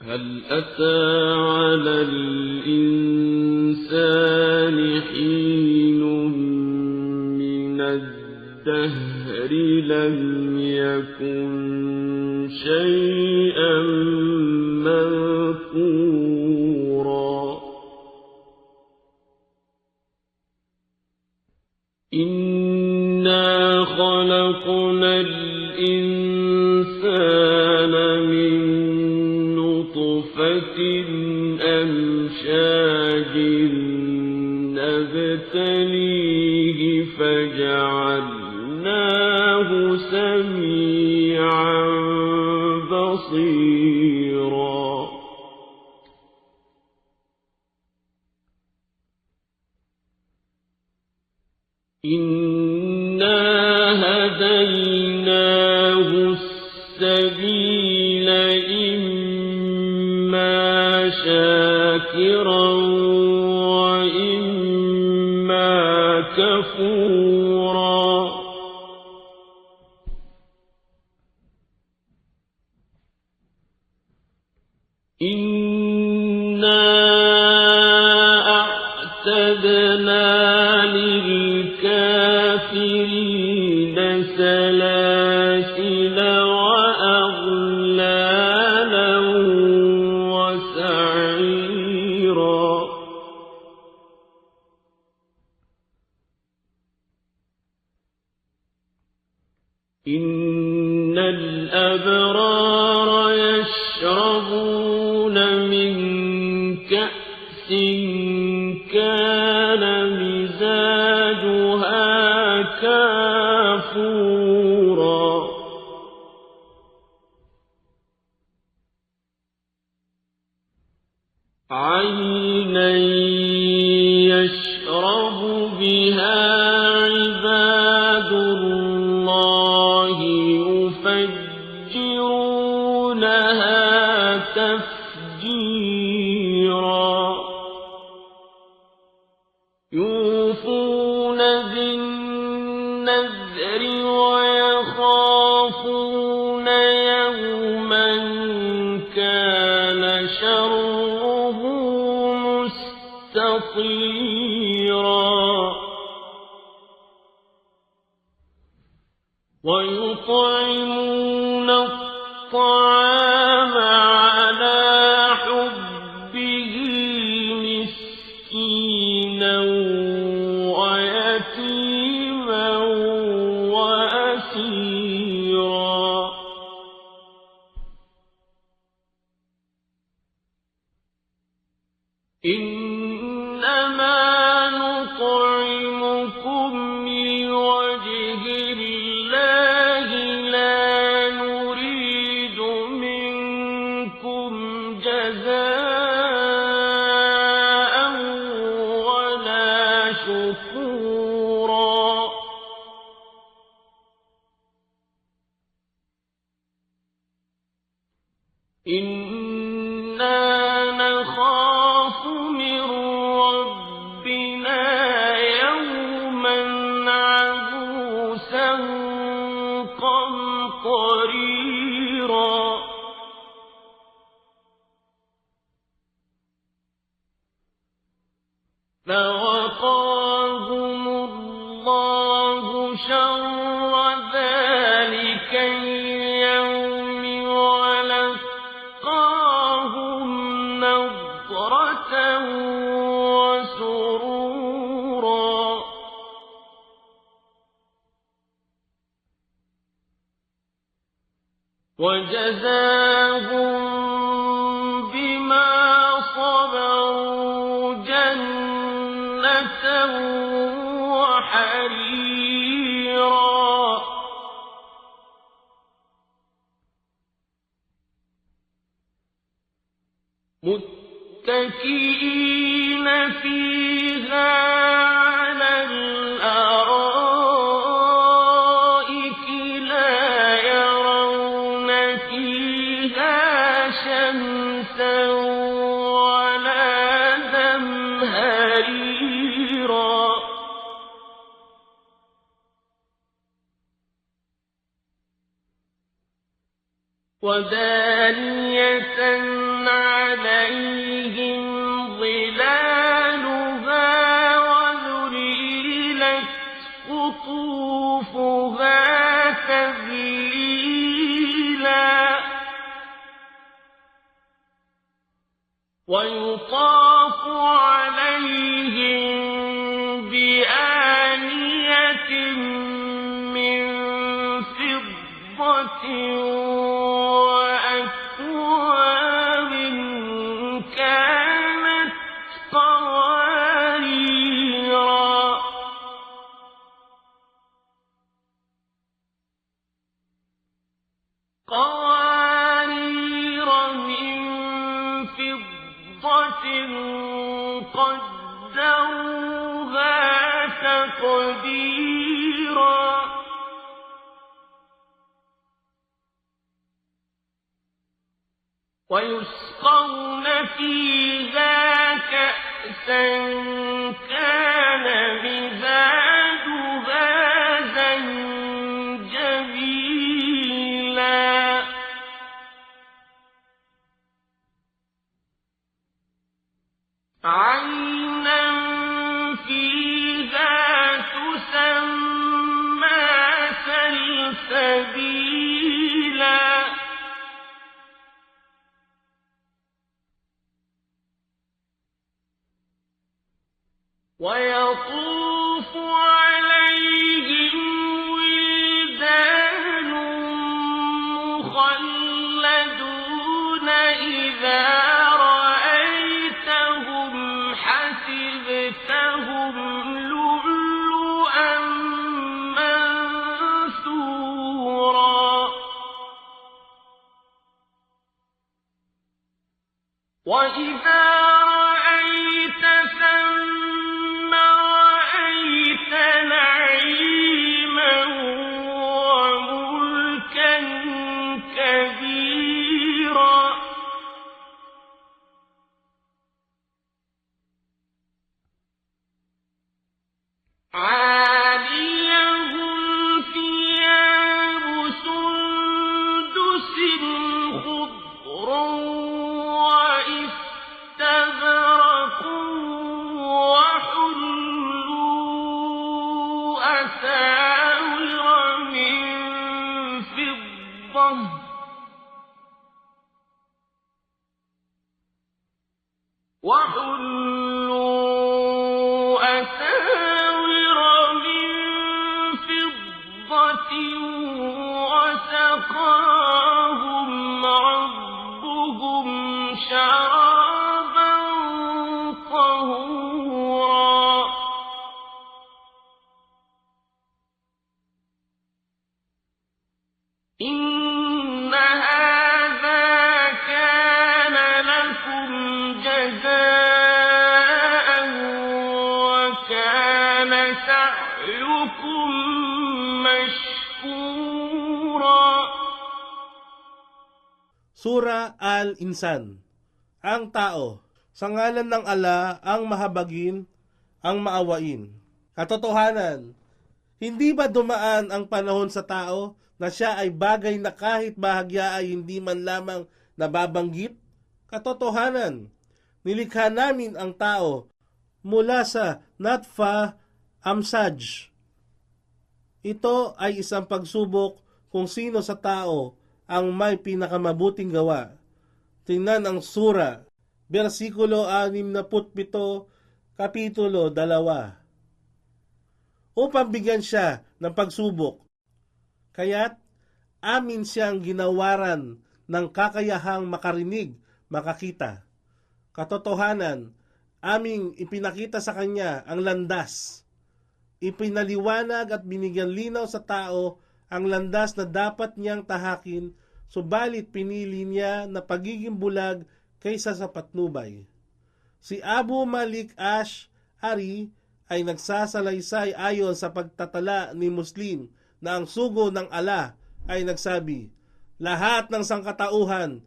هل أتى على الإنسان حين من الدهر لم يكن شيئا مذكورا إنا خلقنا الإنسان من نطفة أمشاج نبتليه فجعلناه سميعا بصيرا إنا هديناه السبيل إما شاكرا وإما كفورا إنا أعتدنا للكافرين سلاسل وأغلالا وسعيرا إن الأبرار يشربون من كأس كان مزاجها كافورا عينا يشرب بها عباد الله يفجرونها تفجيرا يوفون بالنذر ويخافون يوما كان شره مستطيرا ويطعمون الطعام على حبه مسكينا ويتيما وأسيرا إنما نطعمكم لوجه الله لا نريد منكم جزاء ولا شكورا إنا نخاف من ربنا يوما عبوسا قمطريرا فوقاهم الله شر ذلك اليوم ولقاهم نضرة وسرورا وجزاهم بما صبروا جنة وحريرا متكئين فيها على الأرائك لا يرون فيها شمسا ولا زمهريرا ودانية عليهم ظلالها وذللت قطوفها تذليلا ويطاف عليهم بآنية من فضة وأكواب كانت قواريرا من فضة قدروها تقديرا ويسقون فيها كأسا كان مزاجها زنجبيلا عينا فيها تسمى سلسبيلا ويطوف عليهم ولدان مخلدون إذا رأيتهم حسبتهم لؤلؤا منثورا وإذا رأيت ثم رأيت نعيما وملكا كبيرا عاليهم ثياب سندس خضر واستبرق وحلوا أساور من فضة وسقاهم ربهم شرابا طهورا إن هذا كان لكم جزاء وكان سعيكم مشكورا. Sura Al-Insan. Ang tao, sa ngalan ng Allah ang mahabagin, ang maawain. Katotohanan, hindi ba dumaan ang panahon sa tao na siya ay bagay na kahit bahagya ay hindi man lamang nababanggit? Katotohanan, nilikha namin ang tao mula sa natfa amsaj. Ito ay isang pagsubok kung sino sa tao ang may pinakamabuting gawa. Tingnan ang sura, versikulo 67, kapitulo 2. Upang bigyan siya ng pagsubok, kaya't amin siyang ginawaran ng kakayahang makarinig, makakita. Katotohanan, aming ipinakita sa kanya ang landas. Ipinaliwanag at binigyan linaw sa tao ang landas na dapat niyang tahakin, subalit pinili niya na pagiging bulag kaysa sa patnubay. Si Abu Malik Ash'ari ay nagsasalaysay ayon sa pagtatala ni Muslim na ang sugo ng Allah ay nagsabi, lahat ng sangkatauhan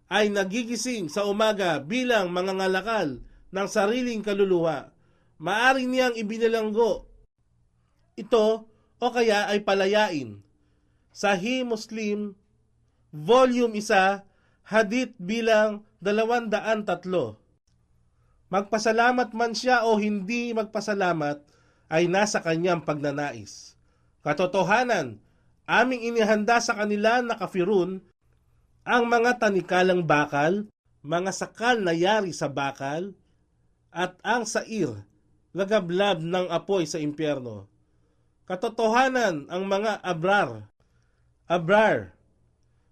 ay nagigising sa umaga bilang mangangalakal ng sariling kaluluwa. Maaari niyang ibinalanggo ito o kaya ay palayain. Sahih Muslim, Volume 1, Hadith bilang 203. Magpasalamat man siya o hindi magpasalamat ay nasa kanyang pagnanais. Katotohanan, aming inihanda sa kanila na kafirun ang mga tanikalang bakal, mga sakal na yari sa bakal, at ang sair, lagablab ng apoy sa impyerno. Katotohanan ang mga abrar,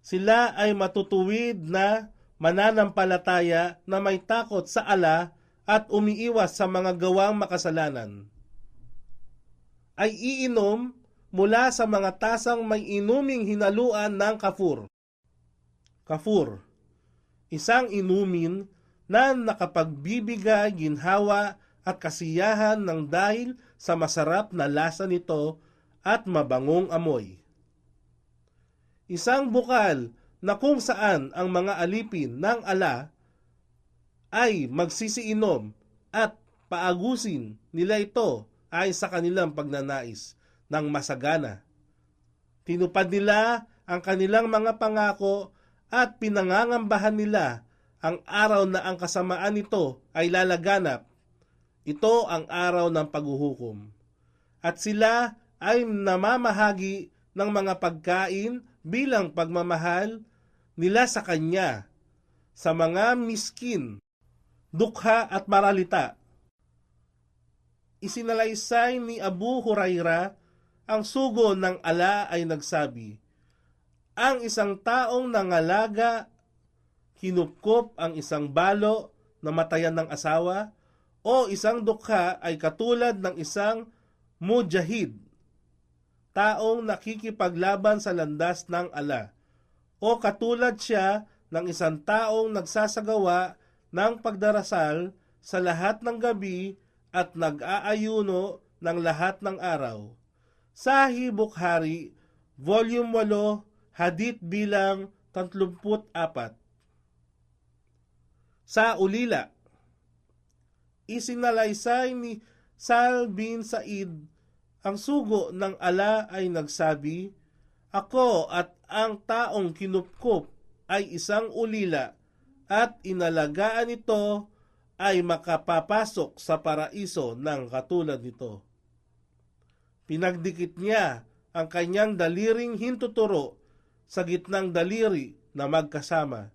sila ay matutuwid na mananampalataya na may takot sa Allah at umiiwas sa mga gawang makasalanan. Ay iinom mula sa mga tasang may inuming hinaluan ng kafur. Kafur, isang inumin na nakapagbibigay ginhawa at kasiyahan ng dahil sa masarap na lasa nito at mabangong amoy. Isang bukal na kung saan ang mga alipin ng ala ay magsisiinom at paagusin nila ito ay sa kanilang pagnanais ng masagana. Tinupad nila ang kanilang mga pangako at pinangangambahan nila ang araw na ang kasamaan nito ay lalaganap. Ito ang araw ng paghuhukom. At sila ay namamahagi ng mga pagkain bilang pagmamahal nila sa Kanya, sa mga miskin, dukha at maralita. Isinalaysay ni Abu Huraira, ang sugo ng ala ay nagsabi, ang isang taong nangalaga, kinupkop ang isang balo na matayan ng asawa, o isang dukha ay katulad ng isang mujahid, taong nakikipaglaban sa landas ng ala, o katulad siya ng isang taong nagsasagawa ng pagdarasal sa lahat ng gabi at nag-aayuno ng lahat ng araw. Sahih Bukhari, Volume 8, Hadith bilang 34. Sa ulila, isinalaysay ni Sal bin Said, ang sugo ng ala ay nagsabi, ako at ang taong kinupkup ay isang ulila at inalagaan ito ay makapapasok sa paraiso ng katulad nito. Pinagdikit niya ang kanyang daliring hintuturo sa gitnang daliri na magkasama.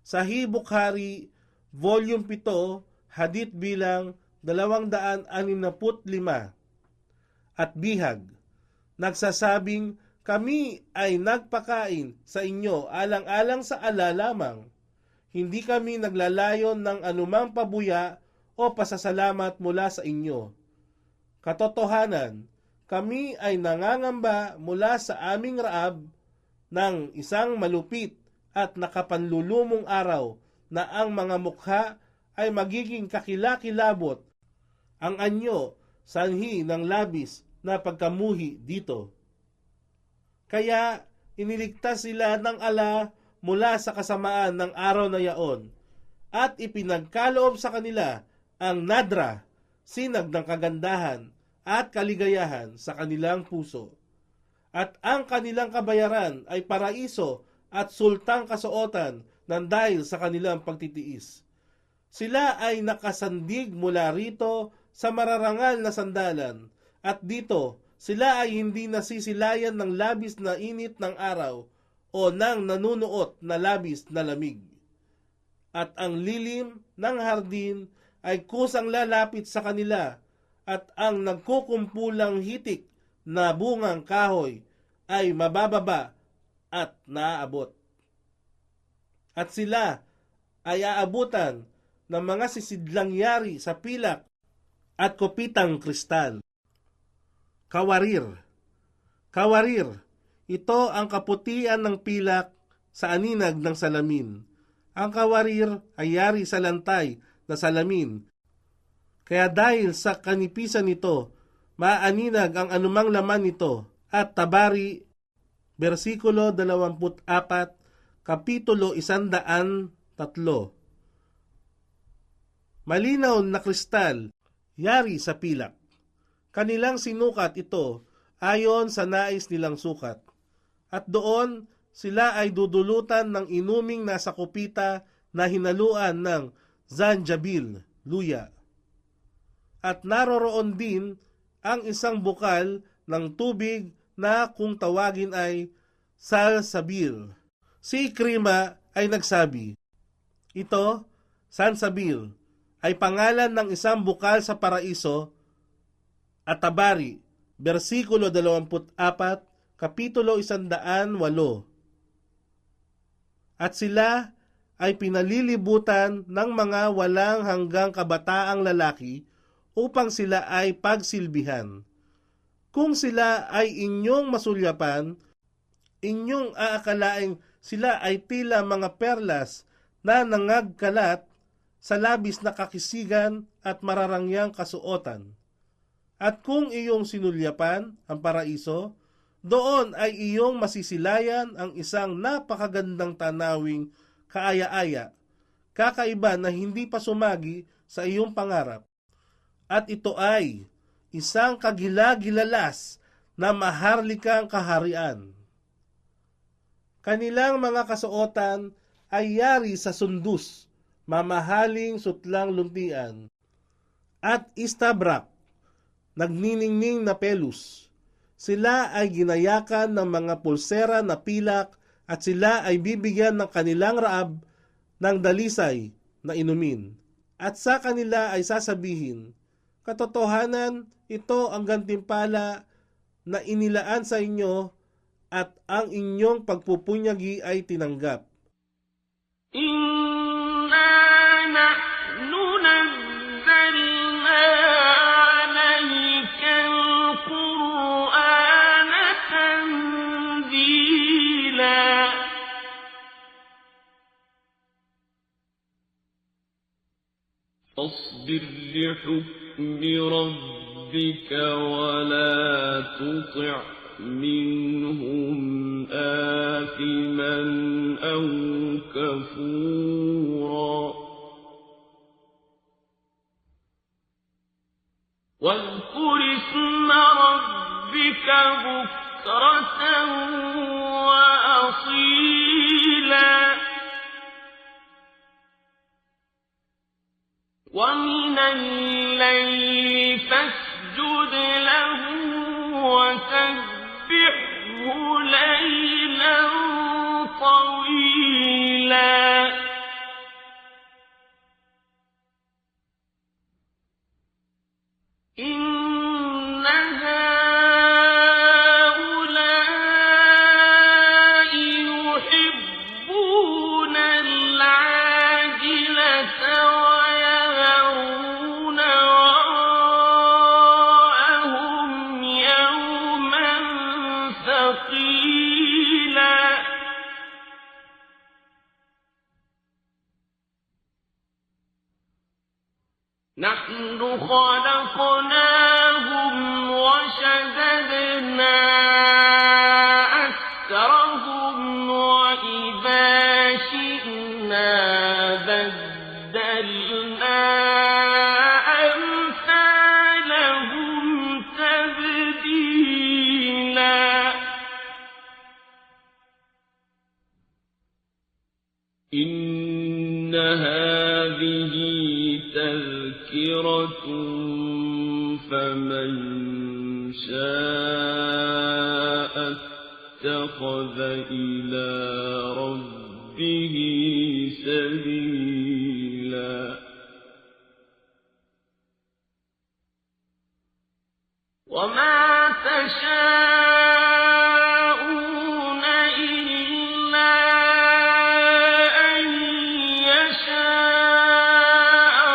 Sahih Bukhari, Volume 7, Hadith bilang 265. At bihag, nagsasabing, kami ay nagpakain sa inyo alang-alang sa ala lamang. Hindi kami naglalayon ng anumang pabuya o pasasalamat mula sa inyo. Katotohanan, kami ay nangangamba mula sa aming raab ng isang malupit at nakapanlulumong araw na ang mga mukha ay magiging kakilakilabot, ang anyo sanhi ng labis na pagkamuhi dito. Kaya iniligtas sila ng ala mula sa kasamaan ng araw na yaon at ipinagkaloob sa kanila ang nadra, sinag ng kagandahan at kaligayahan sa kanilang puso. At ang kanilang kabayaran ay paraiso at sultang kasuotan ng dahil sa kanilang pagtitiis. Sila ay nakasandig mula rito sa mararangal na sandalan, at dito sila ay hindi nasisilayan ng labis na init ng araw o ng nanunuot na labis na lamig. At ang lilim ng hardin ay kusang lalapit sa kanila, at ang nagkukumpulang hitik na bungang kahoy ay mabababa at naaabot. At sila ay aabutan ng mga sisidlang yari sa pilak at kopitang kristal. Kawarir. Kawarir, ito ang kaputian ng pilak sa aninag ng salamin. Ang kawarir ay yari sa lantay na salamin. Kaya dahil sa kanipisan nito, maaninag ang anumang laman nito. At Tabari, versikulo 24, kapitulo 103. Malinaw na kristal, yari sa pilak. Kanilang sinukat ito ayon sa nais nilang sukat. At doon sila ay dudulutan ng inuming nasa kupita na hinaluan ng zanjabil, luya. At naroroon din ang isang bukal ng tubig na kung tawagin ay salsabil. Si Ikrima ay nagsabi, ito, salsabil, ay pangalan ng isang bukal sa paraiso. At Tabari, versikulo 24, kapitulo 108. At sila ay pinalilibutan ng mga walang hanggang kabataang lalaki upang sila ay pagsilbihan. Kung sila ay inyong masulyapan, inyong aakalaing sila ay tila mga perlas na nangagkalat sa labis na kakisigan at mararangyang kasuotan. At kung iyong sinulyapan ang paraiso, doon ay iyong masisilayan ang isang napakagandang tanawing kaaya-aya, kakaiba na hindi pa sumagi sa iyong pangarap. At ito ay isang kagila-gilalas na maharlikang kaharian. Kanilang mga kasuotan ay yari sa sundus, mamahaling sutlang luntian, at istabrak, nagniningning na pelus. Sila ay ginayakan ng mga pulsera na pilak at sila ay bibigyan ng kanilang raab ng dalisay na inumin. At sa kanila ay sasabihin, katotohanan, ito ang gantimpala na inilaan sa inyo at ang inyong pagpupunyagi ay tinanggap. Inna nahnu nazzalna alayka al-Qur'ana tanzila. Fasbir li hukmi rabbika wa la tuti' منهم آثما أو كفورا واذكر اسم ربك بكرة وأصيلا ومن الليل فاسجد له وسبحه ليلا طويلا إن هؤلاء يحبون العاجلة ويذرون وراءهم يوما ثقيلا نحن خلقناهم وشددنا أسرهم وإذا شئنا بدلنا أمثالهم تبديلا إن هذه تذكرة فمن شاء اتخذ إلى ربه سبيلا وما تشاءون إلا أن يشاء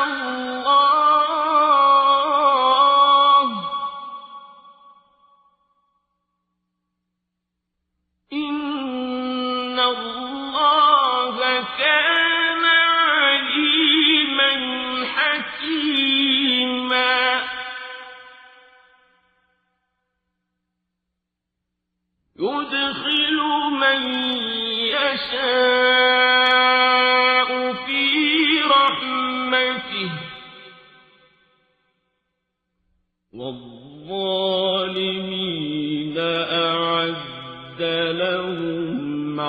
الله إن الله كان عليما حكيما يدخل من يشاء في رحمته والظالمين أعد لهم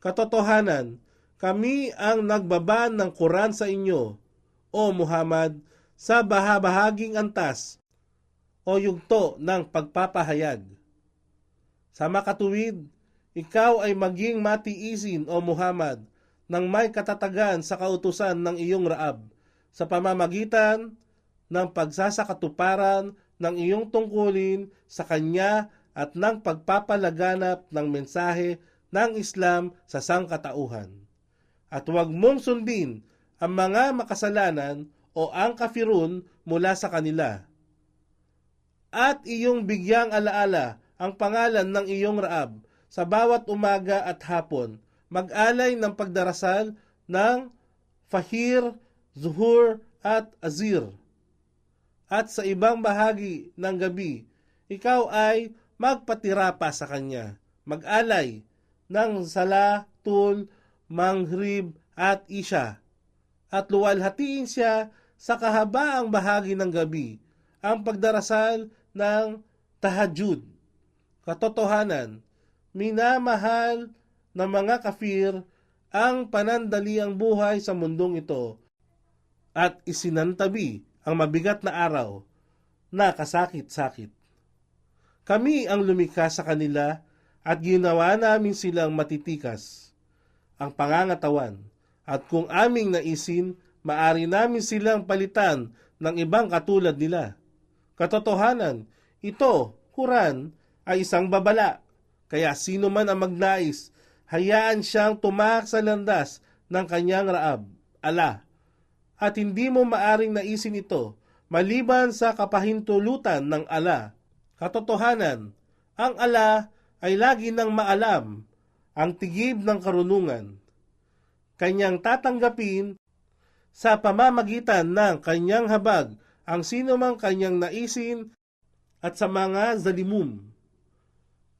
Katotohanan, kami ang nagbaba ng Quran sa inyo, o Muhammad, sa bahaging antas o yugto ng pagpapahayag. Sa makatuwid, ikaw ay maging matiisin, o Muhammad, nang may katatagan sa kautusan ng iyong Raab sa pamamagitan ng pagsasakatuparan ng iyong tungkulin sa Kanya at ng pagpapalaganap ng mensahe ng Islam sa sangkatauhan. At huwag mong sundin ang mga makasalanan o ang kafirun mula sa kanila. At iyong bigyang alaala ang pangalan ng iyong Raab sa bawat umaga at hapon, mag-alay ng pagdarasal ng Fajr, Zuhur at Azir. At sa ibang bahagi ng gabi, ikaw ay magpatira pa sa Kanya, mag-alay ng Salatul, Maghrib at Isha, at luwalhatiin siya sa kahabaang bahagi ng gabi, ang pagdarasal ng Tahajjud. Katotohanan, minamahal ng mga kafir ang panandaliang buhay sa mundong ito at isinantabi ang mabigat na araw na kasakit-sakit. Kami ang lumikha sa kanila at ginawa namin silang matitikas ang pangangatawan, at kung aming naisin, maari namin silang palitan ng ibang katulad nila. Katotohanan, ito, Quran, ay isang babala, kaya sino man ang magnais, hayaan siyang tumak sa landas ng kanyang Raab, Allah, at hindi mo maaring naisin ito maliban sa kapahintulutan ng Allah. Katotohanan, ang Allah ay lagi nang maalam, ang tigib ng karunungan. Kanyang tatanggapin sa pamamagitan ng kanyang habag ang sino mang kanyang naisin at sa mga zalimum.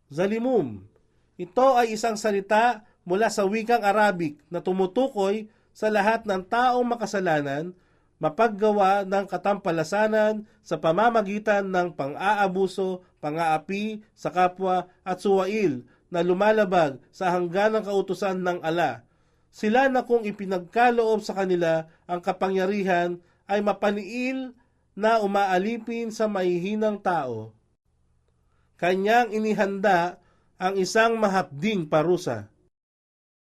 Zalimum, ito ay isang salita mula sa wikang Arabic na tumutukoy sa lahat ng taong makasalanan, mapaggawa ng katampalasanan sa pamamagitan ng pang-aabuso, pang-aapi sa kapwa at suwail na lumalabag sa hangganang kautusan ng Allah. Sila na kung ipinagkaloob sa kanila ang kapangyarihan ay mapaniil na umaalipin sa mahihinang tao. Kanyang inihanda ang isang mahapding parusa.